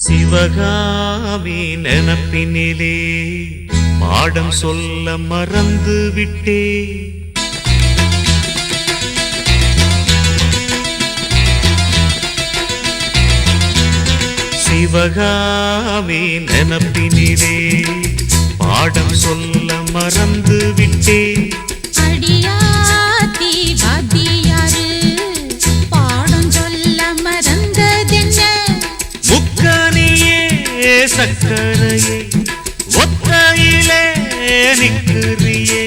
சிவகாமி நினப்பினிலே பாடம் சொல்ல மறந்து விட்டே. சிவகாமி நினப்பினிலே பாடம் சொல்ல மறந்து விட்டே. அடியாத்தி வாத்தியாரு பாடம் சொல்ல மறந்ததென்ன? முக்கனியே சக்கரையே ஒத்தையிலே நிற்கிறியே.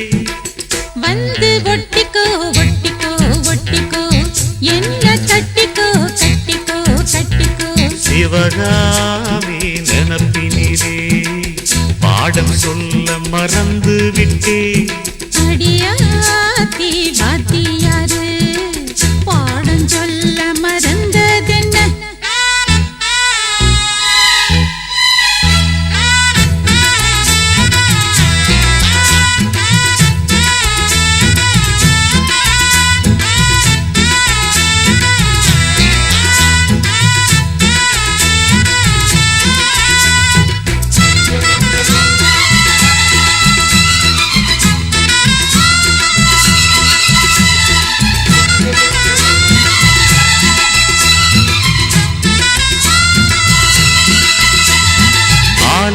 வந்து ஒட்டிக்கோ ஒட்டிக்கோ ஒட்டிக்கோ என்ன கட்டிக்கோ கட்டிக்கோ கட்டிக்கோ. சிவகாமி நினப்பினிலே பாடம் சொல்ல மறந்து விட்டே. அடியாத்தி வாத்தியாரு பாடம் சொல்ல மறந்ததென்ன?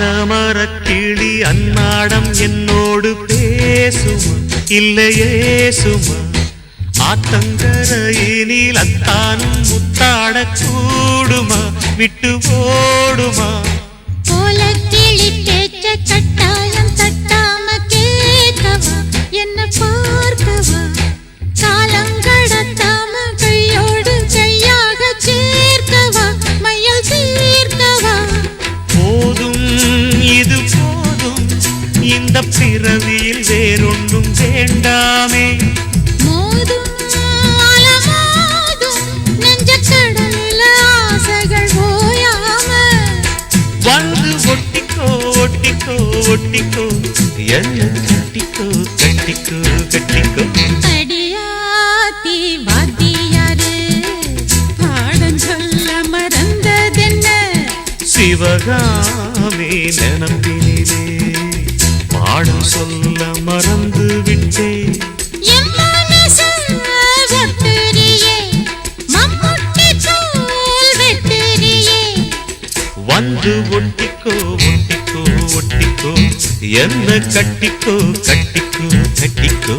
ஆலமரக்கிளி அன்னாடம் என்னோடு பேசுமா இல்லையே சுமா? ஆத்தங்கரையினில் அத்தானும் முத்தாட கூடுமா விட்டு ஓடுமா? கோலக்கிளி பேச்ச கட்டாயம் தட்டாம கேட்கவா என்ன பார்க்கவா? காலங்கடத்தாம கையோடு கையாக சேர்க்கவா மையல் தீர்க்கவா? போதும் இது போதும் இந்த பிறவியில் வேறொன்றும் வேண்டாமே. மோதும் அலமோதும் நெஞ்ச கடலில் ஆசைகள் ஓயாம. வந்து ஒட்டிக்கோ ஒட்டிக்கோ ஒட்டிக்கோ என்ன கட்டிக்கோ கட்டிக்கோ கட்டிக்கோ. அடியாத்தி வாத்தியாரு பாடம் சொல்ல மறந்ததென்ன? சிவகாமி நினப்பினிலே பாடம் சொல்ல மறந்து விட்டே. என் மனச ஒட்டுறியே மம்முட்டி தோல் வெட்டுறியே. வந்து ஒட்டிக்கோ ஒட்டிக்கோ ஒட்டிக்கோ என்ன கட்டிக்கோ கட்டிக்கோ கட்டிக்கோ.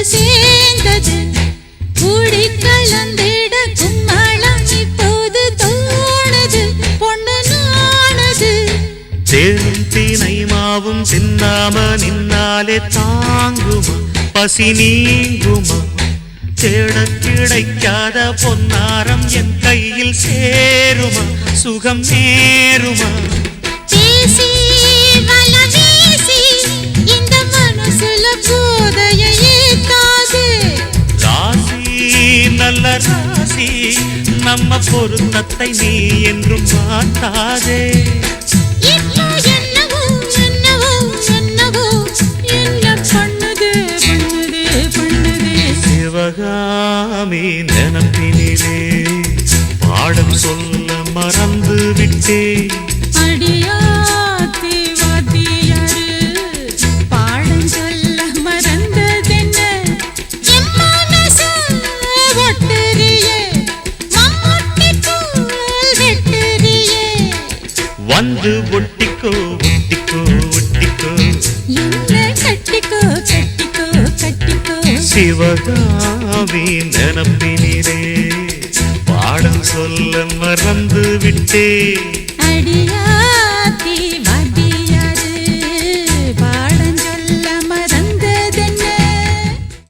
சேர்ந்தது கூடி கலந்திட கும்மளம் இப்போது தோணுது பொண்ணு நானது. தேரும் தீனை மாவும் தின்னாம நின்னாலே தாங்குமா பசி நீங்குமா? தேட கிடைக்காத பொன்னாரம் என் கையில் சேருமா சுகம் நேருமா? பேசி வல வீசி இந்த மனசுல போதையை ஏத்தாது. ராசி நல்ல ராசி நம்ம பொருத்தத்தை நீ என்றும் மாட்டாதே. இப்போ என்னவோ என்னவோ என்னவோ என்ன பண்ணுது பண்ணுது பண்ணுது. சிவகாமி நினப்பினிலே பாடம் சொல்ல மறந்து விட்டே. அடியாத்தி வாத்தியாரு பாடம் சொல்ல மறந்ததென்ன? என் மனச ஒட்டுறியே மம்முட்டி தோல் வெட்டுறியே. வந்து ஒட்டிக்கோ ஒட்டிக்கோ ஒட்டிக்கோ என்ன கட்டிக்கோ கட்டிக்கோ கட்டிக்கோ. சிவகாமி நினப்பினிலே பாடம் சொல்ல மறந்து விட்டே. அடியா